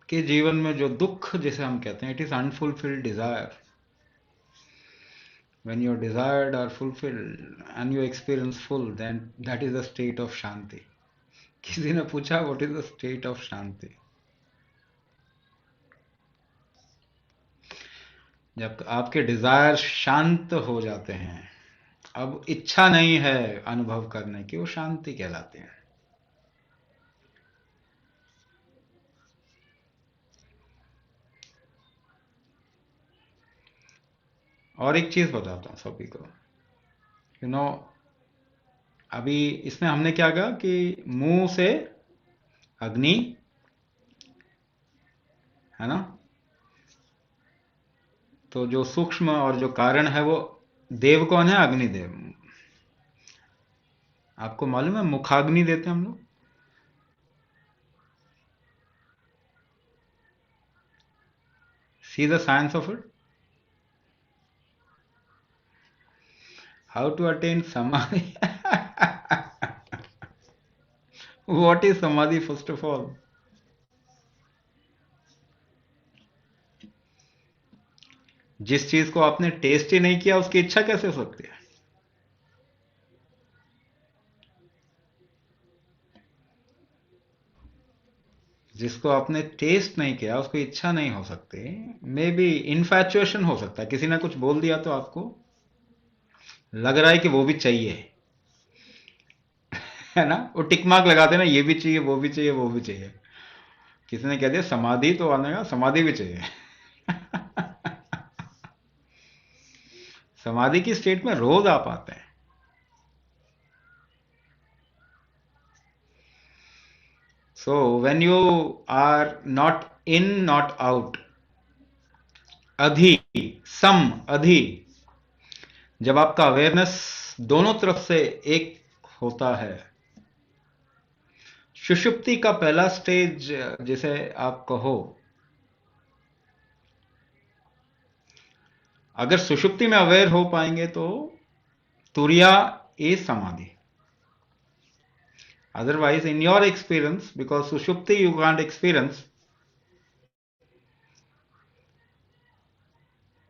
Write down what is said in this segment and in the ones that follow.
आपके जीवन में जो दुख जिसे हम कहते हैं, it is unfulfilled Dzire. When your desired are fulfilled and you experience full, then that is the state of shanti. किसी ने पूछा what is the state of shanti? जब आपके डिजायर शांत हो जाते हैं, अब इच्छा नहीं है अनुभव करने की, वो शांति कहलाते हैं. और एक चीज बताता हूं सभी को. यू नो, अभी इसमें हमने क्या कहा कि मुंह से अग्नि, है ना, तो जो सूक्ष्म और जो कारण है वो देव कौन है? अग्निदेव. आपको मालूम है मुखाग्नि देते हैं हम लोग. See the science of it. How to attain samadhi? What is samadhi first of all? जिस चीज को आपने टेस्ट ही नहीं किया उसकी इच्छा कैसे हो सकती है? जिसको आपने टेस्ट नहीं किया उसको इच्छा नहीं हो सकती. मे बी इन्फैचुएशन हो सकता है. किसी ने कुछ बोल दिया तो आपको लग रहा है कि वो भी चाहिए, है ना. वो टिक मार्क लगाते हैं ना, ये भी चाहिए, वो भी चाहिए, वो भी चाहिए. किसी ने कह दिया समाधि, तो आने का समाधि भी चाहिए. समाधि की स्टेट में रोज आप आते हैं. So when you are not in, not out, अधि, सम, अधि, जब आपका अवेयरनेस दोनों तरफ से एक होता है, सुषुप्ति का पहला स्टेज जिसे आप कहो, अगर सुषुप्ति में अवेयर हो पाएंगे तो तुरिया इज समाधि. Otherwise, in your experience, because sushupti you can't experience,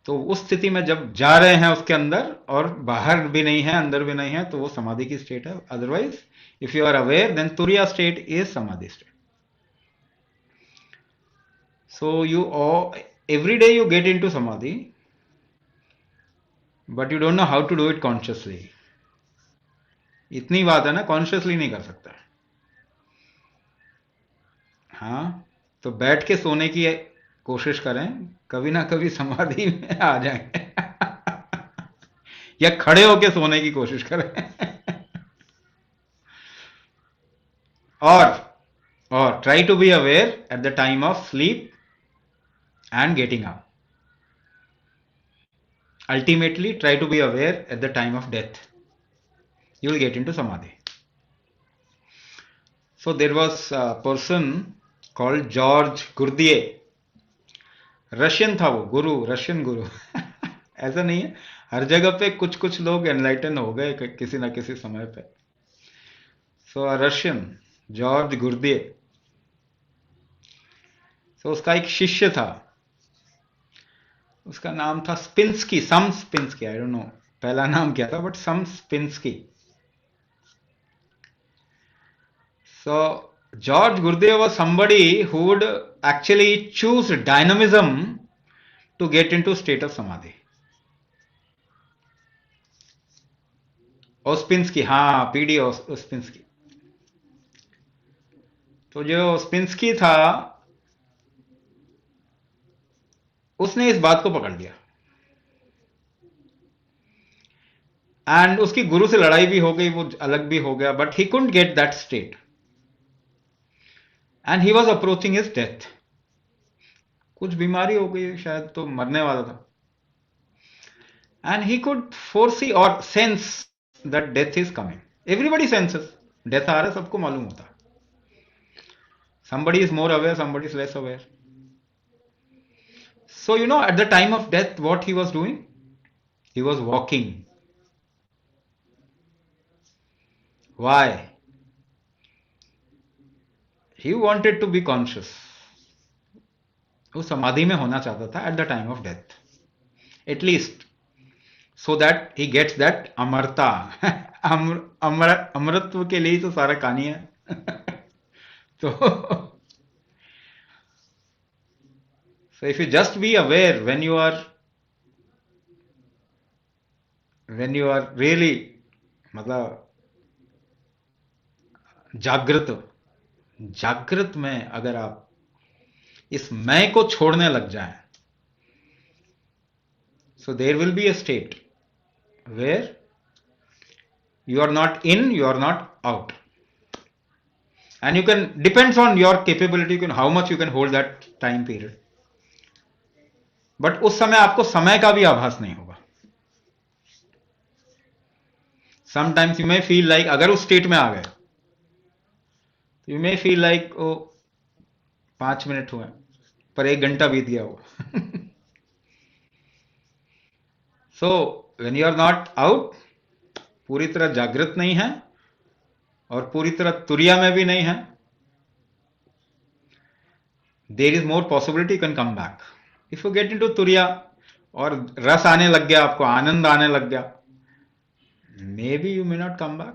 तो उस स्थिति में जब जा रहे हैं उसके अंदर और बाहर भी नहीं है अंदर भी नहीं है, तो वो समाधि की स्टेट है. Otherwise if you are aware then तुरिया स्टेट इज समाधि state. So you every day you get into समाधि, but you don't know how to do it consciously. इतनी बात है ना, कॉन्शियसली नहीं कर सकता. हाँ, तो बैठ के सोने की कोशिश करें, कभी ना कभी समाधि में आ जाएंगे. या खड़े होके सोने की कोशिश करें. और try to be aware at the time of sleep and getting up. Ultimately, try to be aware at the time of death. You will get into samadhi. So there was a person called George Gurdjieff. Russian था वो गुरु, Russian गुरु. ऐसा नहीं है, हर जगह पे कुछ कुछ लोग एनलाइटन हो गए किसी ना किसी समय पे. सो रशियन जॉर्ज गुर्दिये. सो उसका एक शिष्य था, उसका नाम था स्पिंस्की, सम स्पिंस्की, आई डोंट नो पहला नाम क्या था, but Ouspensky. So George Gurdjieff was somebody who would actually choose dynamism to get into state of samadhi. ओस्पिंस्की, हाँ, पीडी ओस्पिंस्की. तो जो ओस्पिंस्की था उसने इस बात को पकड़ लिया, एंड उसकी गुरु से लड़ाई भी हो गई, वो अलग भी हो गया, but he couldn't get that state and he was approaching his death. कुछ बीमारी हो गई शायद, तो मरने वाला था. एंड ही कुड फोरसी और sense that death is coming. Everybody senses death आ रहा है, सबको मालूम होता. somebody is more aware, somebody is less aware. So at the time of death what he was doing, he was walking. Why? He wanted to be conscious. वो समाधि में होना चाहता था at the time of death, at least so that he gets that अमरता। अमरत्व के लिए ही तो सारा कहानी है। तो so if you just be aware when you are really मतलब जागृत, जागृत में अगर आप इस मैं को छोड़ने लग जाएं, so there will be a state where you are not in, you are not out, and you can, depends on your capability, you can how much you can hold that time period, but उस समय आपको समय का भी आभास नहीं होगा। Sometimes you may feel like, अगर उस स्टेट में आ गए you may feel like oh 5 minute हुए पर 1 घंटा बीत गया हो। So when you are not out, पूरी तरह जागृत नहीं है और पूरी तरह तुरिया में भी नहीं है, there is more possibility can come back. If you get into तुरिया और रस आने लग गया, आपको आनंद आने लग गया, maybe you may not come back.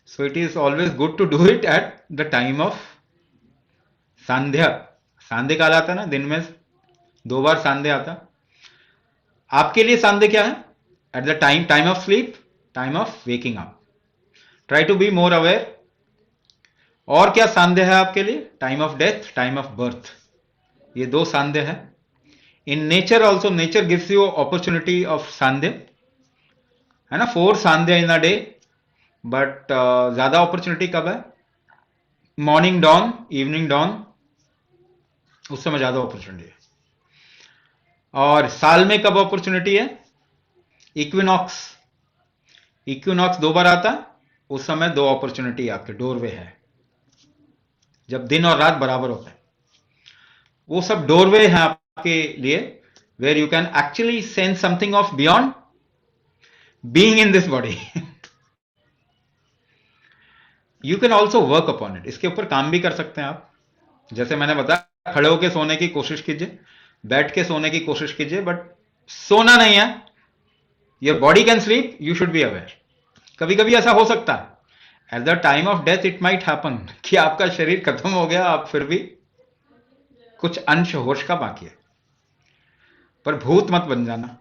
So it is always good to do it at the time of सांध्या। सांध्य काल आता ना, दिन में 2 बार सांध्य आता। आपके लिए सांध्य क्या है? At the time of sleep, time of waking up, try to be more aware. और क्या सांध्य है आपके लिए? Time of death, time of birth, ये 2 सांध्य है। In nature also, nature gives you opportunity of सांध्य, है ना, 4 सांध्य इन अ डे, बट ज्यादा अपॉर्चुनिटी कब है? मॉर्निंग डॉन, इवनिंग डॉन, उस समय ज्यादा अपॉर्चुनिटी है। और साल में कब अपॉर्चुनिटी है? इक्विनॉक्स, इक्विनॉक्स 2 बार आता, उस समय 2 अपॉर्चुनिटी आपके डोरवे है, जब दिन और रात बराबर होते हैं। वो सब डोरवे है आपके लिए, where you can actually sense something of beyond being in this body. You can also work upon it, इसके ऊपर काम भी कर सकते हैं आप। जैसे मैंने बताया, खड़े होकर सोने की कोशिश कीजिए, बैठ के सोने की कोशिश कीजिए, बट सोना नहीं है। Your body can sleep, you should be aware. कभी कभी ऐसा हो सकता है at the time of death, it might happen कि आपका शरीर खत्म हो गया, आप फिर भी कुछ अंश होश का बाकी है, पर भूत मत बन जाना।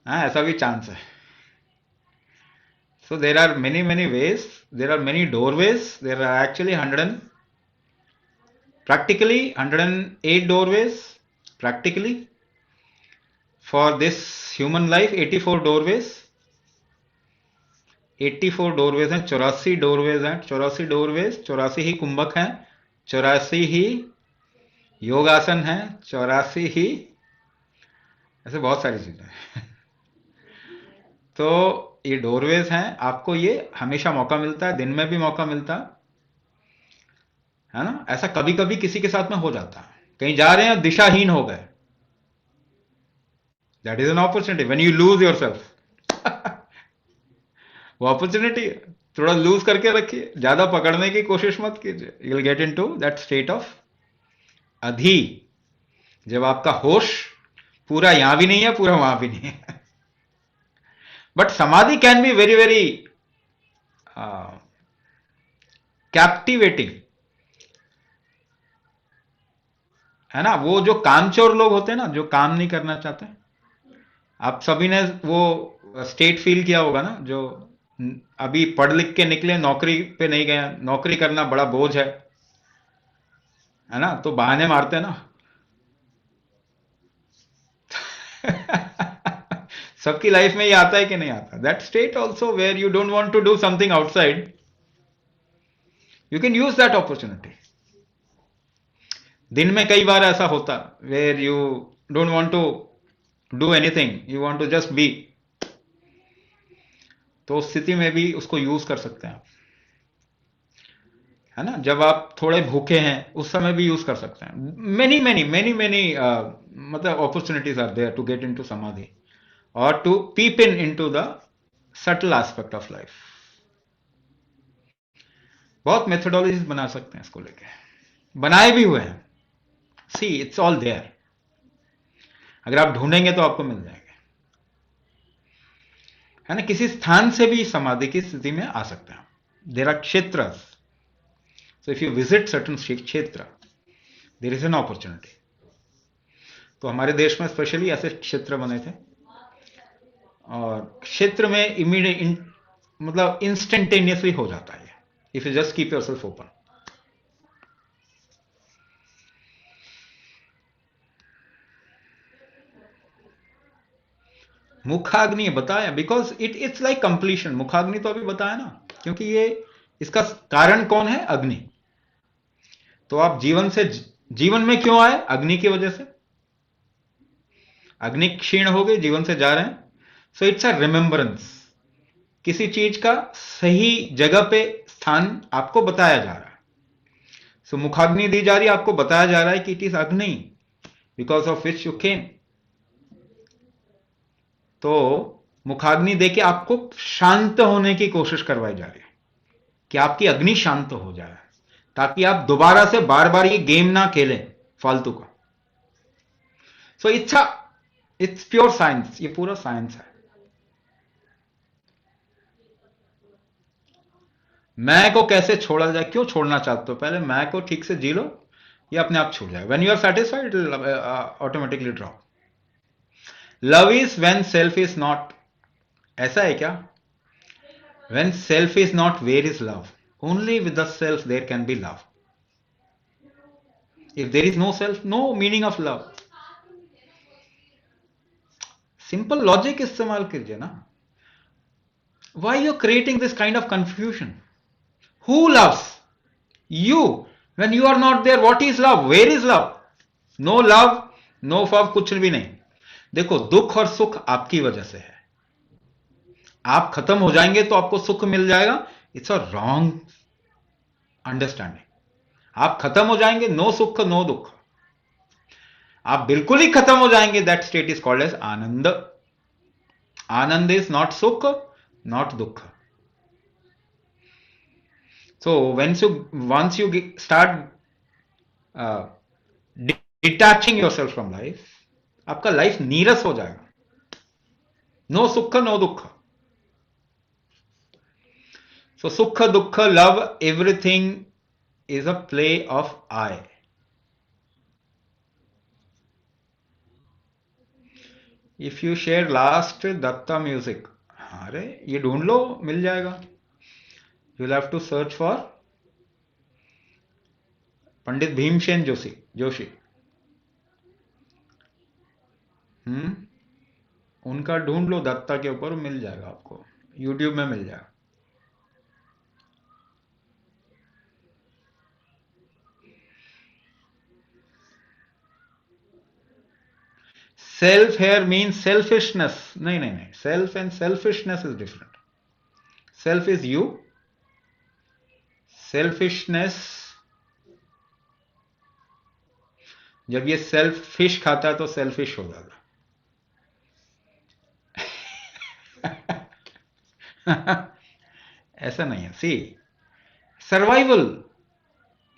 हाँ, ऐसा भी चांस है। So there are many many ways, there are many doorways, there are actually 108 doorways practically for this human life। 84 doorways, 84 doorways हैं, 84 डोरवेज हैं, 84 डोरवेज, 84 ही कुंभक हैं, 84 ही योगासन हैं, 84 ही ऐसे बहुत सारी चीजें। तो ये डोरवेज हैं, आपको ये हमेशा मौका मिलता है, दिन में भी मौका मिलता है ना। ऐसा कभी कभी किसी के साथ में हो जाता है, कहीं जा रहे हैं दिशाहीन हो गए, that is an opportunity when you lose yourself. वो अपॉर्चुनिटी थोड़ा लूज करके रखिए, ज्यादा पकड़ने की कोशिश मत कीजिए, you will get into that state of अधी, जब आपका होश पूरा यहां भी नहीं है, पूरा वहां भी नहीं है। बट समाधि can be very very captivating, है ना। वो जो कामचोर लोग होते हैं ना, जो काम नहीं करना चाहते, आप सभी ने वो स्टेट फील किया होगा ना, जो अभी पढ़ लिख के निकले, नौकरी पे नहीं गए, नौकरी करना बड़ा बोझ है ना, तो बहाने मारते हैं ना। सबकी लाइफ में ये आता है कि नहीं आता? That state also where you don't want to do something outside, you can use that opportunity. दिन में कई बार ऐसा होता where you don't want to do anything, you want to just be, तो उस स्थिति में भी उसको यूज कर सकते हैं आप, है ना। जब आप थोड़े भूखे हैं, उस समय भी यूज कर सकते हैं। मेनी मेनी मेनी मेनी मतलब opportunities are there to get into samadhi और to peep in into the subtle aspect of life. बहुत मेथोडोलॉजीज बना सकते हैं इसको लेके, बनाए भी हुए हैं। सी इट्स ऑल देयर, अगर आप ढूंढेंगे तो आपको मिल जाएंगे, है ना। किसी स्थान से भी समाधि की स्थिति में आ सकते हैं। देर आर क्षेत्र, so if you visit certain क्षेत्र देर इज एन अपॉर्चुनिटी। तो हमारे देश में स्पेशली ऐसे क्षेत्र बने थे, और क्षेत्र में इमीडिएट मतलब इंस्टेंटेनियसली हो जाता है if you just keep yourself open. मुखाग्नि बताया बिकॉज इट्स लाइक कंप्लीशन। मुखाग्नि तो अभी बताया ना, क्योंकि ये इसका कारण कौन है? अग्नि। तो आप जीवन में क्यों आए? अग्नि की वजह से। अग्नि क्षीण हो गई, जीवन से जा रहे हैं। सो इट्स अ रिमेंबरेंस, किसी चीज का सही जगह पे स्थान आपको बताया जा रहा है। सो मुखाग्नि दी जा रही है, आपको बताया जा रहा है कि इट इज अग्नि because of which you came. तो मुखाग्नि देके आपको शांत होने की कोशिश करवाई जा रही है कि आपकी अग्नि शांत हो जाए, ताकि आप दोबारा से बार बार ये गेम ना खेलें फालतू का। सो इट्स प्योर साइंस, ये पूरा साइंस है। मैं को कैसे छोड़ा जाए? क्यों छोड़ना चाहते हो? पहले मैं को ठीक से जी लो, ये अपने आप छूट जाएगा। When you are satisfied it will automatically drop. Love is when self is not. ऐसा है क्या? When self is not, where is love? Only with the self there can be love. If there is no self, no meaning of love. Simple logic इस्तेमाल कीजिए ना। Why you creating this kind of confusion? Who loves you when you are not there? What is love? Where is love? No love, no love, कुछ भी नहीं। देखो, दुख और सुख आपकी वजह से है। आप खत्म हो जाएंगे तो आपको सुख मिल जाएगा। It's a wrong understanding. आप खत्म हो जाएंगे, नो सुख नो दुख। आप बिल्कुल ही खत्म हो जाएंगे, that state is called as ananda. Ananda is not sukh, not dukh. So once you start uh, detaching yourself from life, आपका लाइफ नीरस हो जाएगा। नो सुख नो दुख। सो सुख दुख love everything is a play of I. If you share last Datta music, अरे ये ढूंढ लो, मिल जाएगा। You will have to search for Pandit Bhimsen Joshi. उनका ढूंढ लो दत्ता के ऊपर, मिल जाएगा आपको, यूट्यूब में मिल जाएगा। Self here mean selfishness. नहीं नहीं नहीं, self and selfishness is different. Self is you, selfishness जब ये सेल्फ फिश खाता है तो सेल्फिश हो जाता। ऐसा नहीं है। See, survival,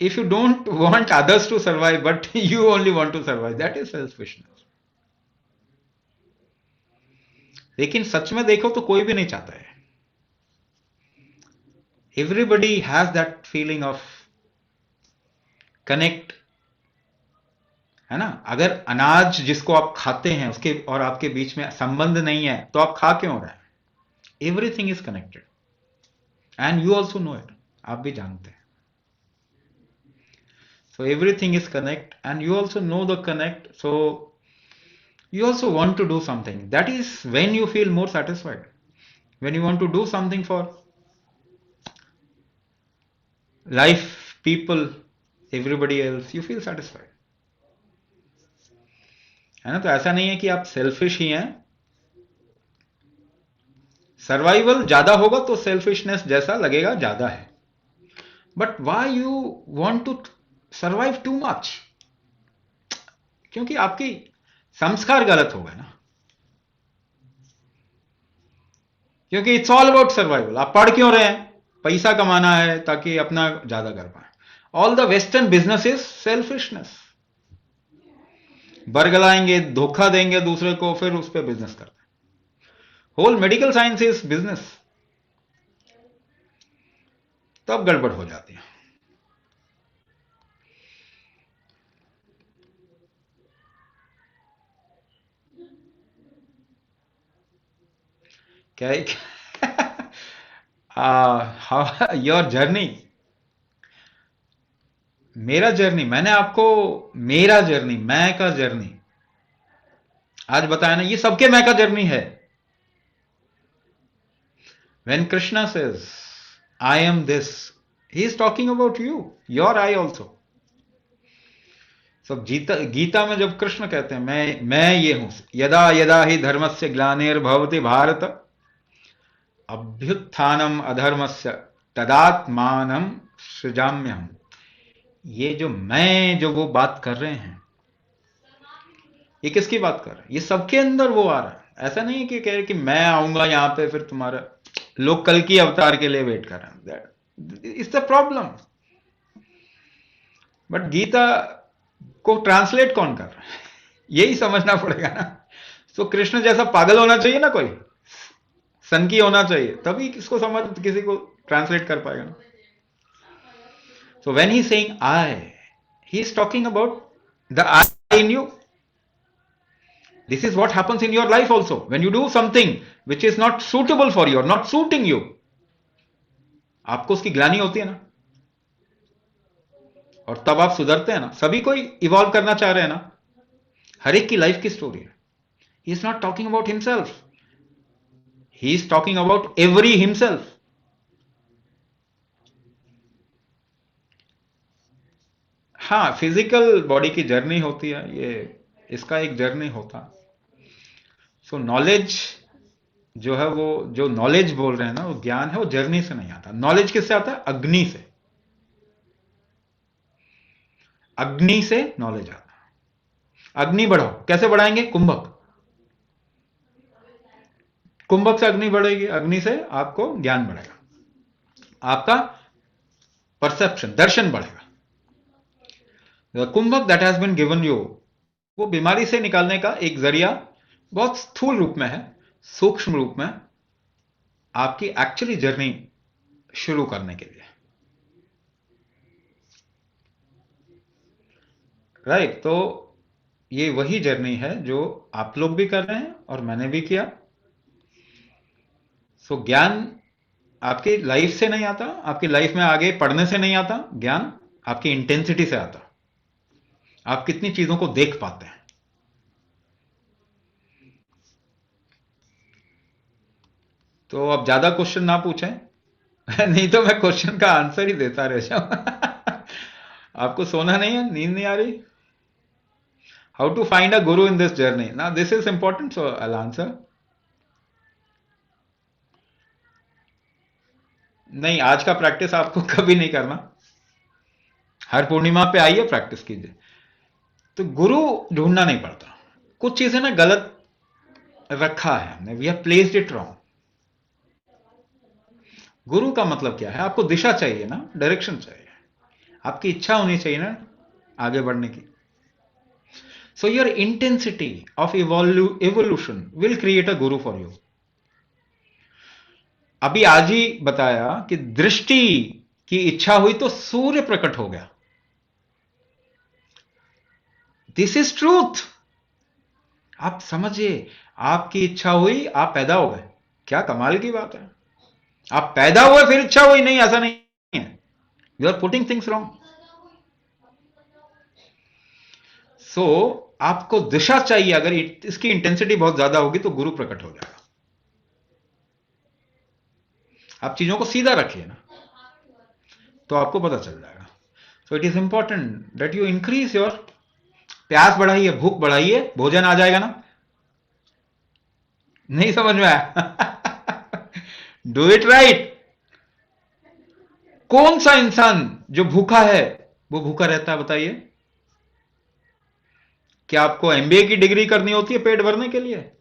if you don't want others to survive but you only want to survive, that is selfishness. लेकिन सच में देखो तो कोई भी नहीं चाहता है। Everybody has that feeling of connect, है ना। अगर अनाज जिसको आप खाते हैं उसके और आपके बीच में संबंध नहीं है तो आप खा क्यों रहे हैं? Everything is connected and you also know it, आप भी जानते हैं। So everything is connect and you also know the connect, so you also want to do something. That is when you feel more satisfied. When you want to do something for life, people, everybody else, you feel satisfied. है ना। तो ऐसा नहीं है कि आप selfish ही हैं। Survival ज्यादा होगा तो सेल्फिशनेस जैसा लगेगा ज्यादा है। But why you want to survive too much? क्योंकि आपकी संस्कार गलत हो गए ना। क्योंकि इट्स ऑल अबाउट सर्वाइवल। आप पढ़ क्यों रहे हैं? पैसा कमाना है ताकि अपना ज्यादा कर पाए। All the western business is selfishness. बरगलाएंगे, धोखा देंगे दूसरे को, फिर उस पर बिजनेस करते हैं। Whole medical science is business. तब गड़बड़ हो जाती है। क्या योर जर्नी, मेरा जर्नी, मैंने आपको मेरा जर्नी, मैं का जर्नी आज बताया ना। ये सबके मैं का जर्नी है। When Krishna says, I am this, he is talking about you, your I also. सब गीता में जब कृष्ण कहते हैं मैं ये हूं, यदा यदा ही धर्मस्य ग्लानिर्भवति भारत अभ्युत्थानम अधर्मस्य तदात्मानम सृजाम्यहम्। ये जो वो बात कर रहे हैं, ये किसकी बात कर रहे हैं? ये सबके अंदर वो आ रहा है। ऐसा नहीं कि कह रहे कि मैं आऊंगा यहां पे फिर तुम्हारा, लोग कल की अवतार के लिए वेट कर रहे हैं। It's the problem. But Gita को ट्रांसलेट कौन कर रहा है, यही समझना पड़ेगा ना। तो कृष्ण जैसा पागल होना चाहिए ना, कोई सन की होना चाहिए, तभी किसको समझ, किसी को ट्रांसलेट कर पाएगा ना। So when he saying I, he is talking about the I in you. This is what happens in your life also. When you do something which is not suitable for you or not suiting you, आपको उसकी ग्लानि होती है ना, और तब आप सुधरते हैं ना। सभी कोई इवॉल्व करना चाह रहे हैं ना, हर एक की लाइफ की स्टोरी है। He is not talking about himself, he is talking about every himself. हाँ, फिजिकल बॉडी की जर्नी होती है, ये इसका एक जर्नी होता। सो नॉलेज जो है, वो जो नॉलेज बोल रहे हैं ना, वो ज्ञान है, वो जर्नी से नहीं आता। नॉलेज किससे आता है? अग्नि से। अग्नि से नॉलेज आता है। अग्नि बढ़ाओ, कैसे बढ़ाएंगे? कुंभक। कुंभक से अग्नि बढ़ेगी, अग्नि से आपको ज्ञान बढ़ेगा, आपका परसेप्शन, दर्शन बढ़ेगा। कुंभक that has been given you, वो बीमारी से निकालने का एक जरिया बहुत स्थूल रूप में है, सूक्ष्म रूप में आपकी एक्चुअली जर्नी शुरू करने के लिए। राइट। तो ये वही जर्नी है जो आप लोग भी कर रहे हैं और मैंने भी किया। सो ज्ञान आपकी लाइफ से नहीं आता, आपकी लाइफ में आगे पढ़ने से नहीं आता। ज्ञान आपकी इंटेंसिटी से आता, आप कितनी चीजों को देख पाते हैं। तो अब ज्यादा क्वेश्चन ना पूछें नहीं तो मैं क्वेश्चन का आंसर ही देता रह जाऊं आपको सोना नहीं है, नींद नहीं आ रही? How to find a Guru in this journey, ना this is important, so I answer. नहीं, आज का प्रैक्टिस आपको कभी नहीं करना, हर पूर्णिमा पे आइए, प्रैक्टिस कीजिए। तो गुरु ढूंढना नहीं पड़ता। कुछ चीजें ना गलत रखा है हमने, we have placed it wrong. गुरु का मतलब क्या है? आपको दिशा चाहिए ना, डायरेक्शन चाहिए, आपकी इच्छा होनी चाहिए ना आगे बढ़ने की। So your intensity of evolution will create a Guru for you. अभी आज ही बताया कि दृष्टि की इच्छा हुई तो सूर्य प्रकट हो गया। This is truth. आप समझिए, आपकी इच्छा हुई, आप पैदा हो गए, क्या कमाल की बात है। आप पैदा हुए फिर इच्छा हुई? नहीं, ऐसा नहीं है। You are putting things wrong. So आपको दिशा चाहिए। अगर इसकी इंटेंसिटी बहुत ज्यादा होगी तो गुरु प्रकट हो जाएगा। आप चीजों को सीधा रखिए ना, तो आपको पता चल जाएगा। सो it is important that you increase your, प्यास बढ़ाइए, भूख बढ़ाइए, भोजन आ जाएगा ना। नहीं समझ में आया? Do it right. कौन सा इंसान जो भूखा है वो भूखा रहता है, बताइए? क्या आपको एमबीए की डिग्री करनी होती है पेट भरने के लिए,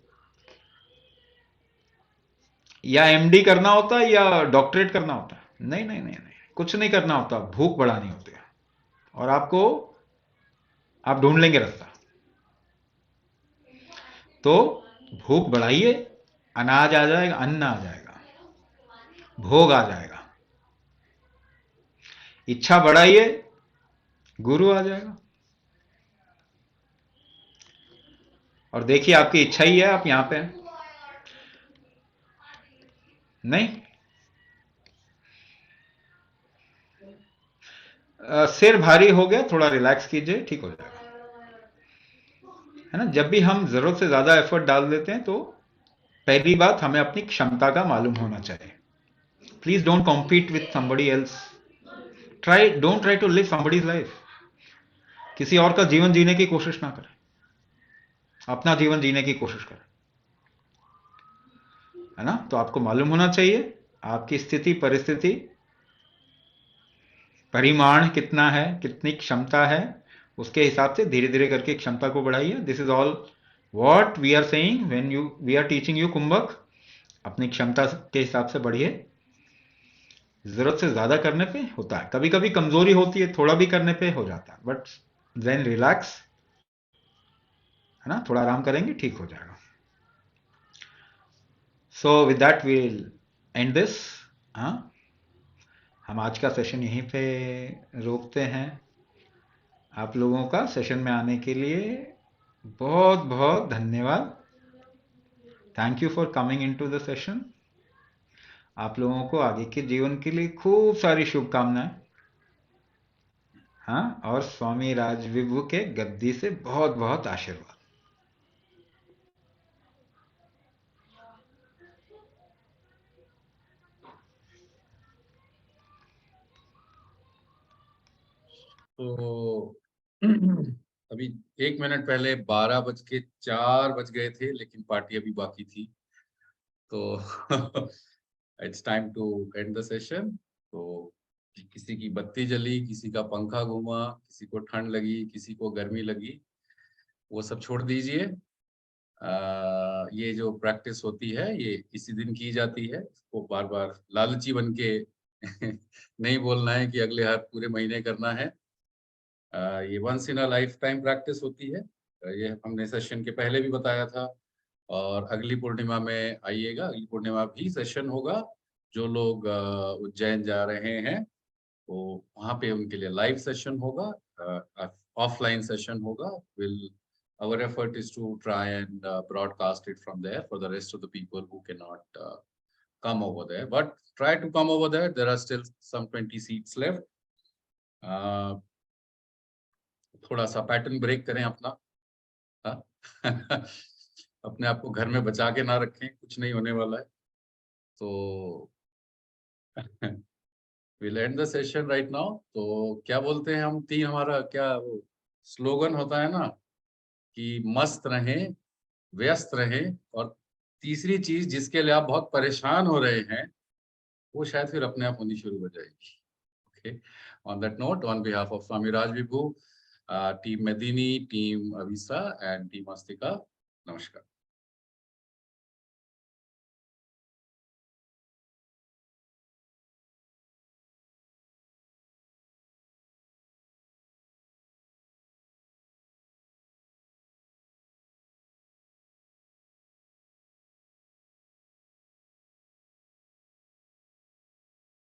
या एमडी करना होता है, या डॉक्टरेट करना होता है? नहीं नहीं नहीं नहीं, कुछ नहीं करना होता, भूख बढ़ानी होती है। और आप ढूंढ लेंगे रास्ता। तो भूख बढ़ाइए, अनाज आ जाएगा, अन्न आ जाएगा, भोग आ जाएगा। इच्छा बढ़ाइए, गुरु आ जाएगा। और देखिए आपकी इच्छा ही है, आप यहां पे हैं। नहीं, सिर भारी हो गया, थोड़ा रिलैक्स कीजिए, ठीक हो जाएगा। है ना, जब भी हम जरूरत से ज्यादा एफर्ट डाल देते हैं तो पहली बात, हमें अपनी क्षमता का मालूम होना चाहिए। Please don't compete with somebody else. Don't try to live somebody's life. किसी और का जीवन जीने की कोशिश ना करें, अपना जीवन जीने की कोशिश करें। है ना, तो आपको मालूम होना चाहिए आपकी स्थिति, परिस्थिति, परिमाण कितना है, कितनी क्षमता है, उसके हिसाब से धीरे धीरे करके क्षमता को बढ़ाइए। This is all what we are saying when we are teaching you कुंभक। अपनी क्षमता के हिसाब से बढ़िए। जरूरत से ज्यादा करने पे होता है, कभी कभी कमजोरी होती है, थोड़ा भी करने पे हो जाता है, बट देन रिलैक्स। है ना, थोड़ा आराम करेंगे, ठीक हो जाएगा। So with that we'll end this. हाँ, हम आज का सेशन यहीं पे रोकते हैं। आप लोगों का सेशन में आने के लिए बहुत बहुत धन्यवाद। Thank you for coming in to the session. आप लोगों को आगे के जीवन के लिए खूब सारी शुभकामनाएं। हाँ, और स्वामी राजविभु के गद्दी से बहुत बहुत आशीर्वाद। तो अभी 1 मिनट पहले 12:04 थे, लेकिन पार्टी अभी बाकी थी। तो it's time to end the session. तो किसी की बत्ती जली, किसी का पंखा घूमा, किसी को ठंड लगी, किसी को गर्मी लगी, वो सब छोड़ दीजिए। ये जो प्रैक्टिस होती है ये इसी दिन की जाती है। इसको बार बार लालची बन के नहीं बोलना है कि अगले हर पूरे महीने करना है। ये once in a lifetime practice होती है। ये हमने सेशन के पहले भी बताया था। और अगली पूर्णिमा में आइएगा, अगली पूर्णिमा भी सेशन होगा। जो लोग उज्जैन जा रहे हैं तो वहाँ पे उनके लिए लाइव सेशन होगा, ऑफलाइन सेशन होगा। Will our effort is to try and broadcast it from there for the rest of the people who cannot come over there, but try to come over there. There are still some 20 seats left. थोड़ा सा pattern break करें अपना। हाँ? अपने आप को घर में बचा के ना रखें, कुछ नहीं होने वाला है। तो we'll end the session right now। तो क्या बोलते हैं हम, हमारा क्या वो स्लोगन होता है ना कि मस्त रहें, व्यस्त रहें, और तीसरी चीज जिसके लिए आप बहुत परेशान हो रहे हैं वो शायद फिर अपने आप होनी शुरू हो जाएगी। Okay, on that note, on behalf of Swami Raj Vibhu, team Medini, team Abisa and team Astika, नमस्कार।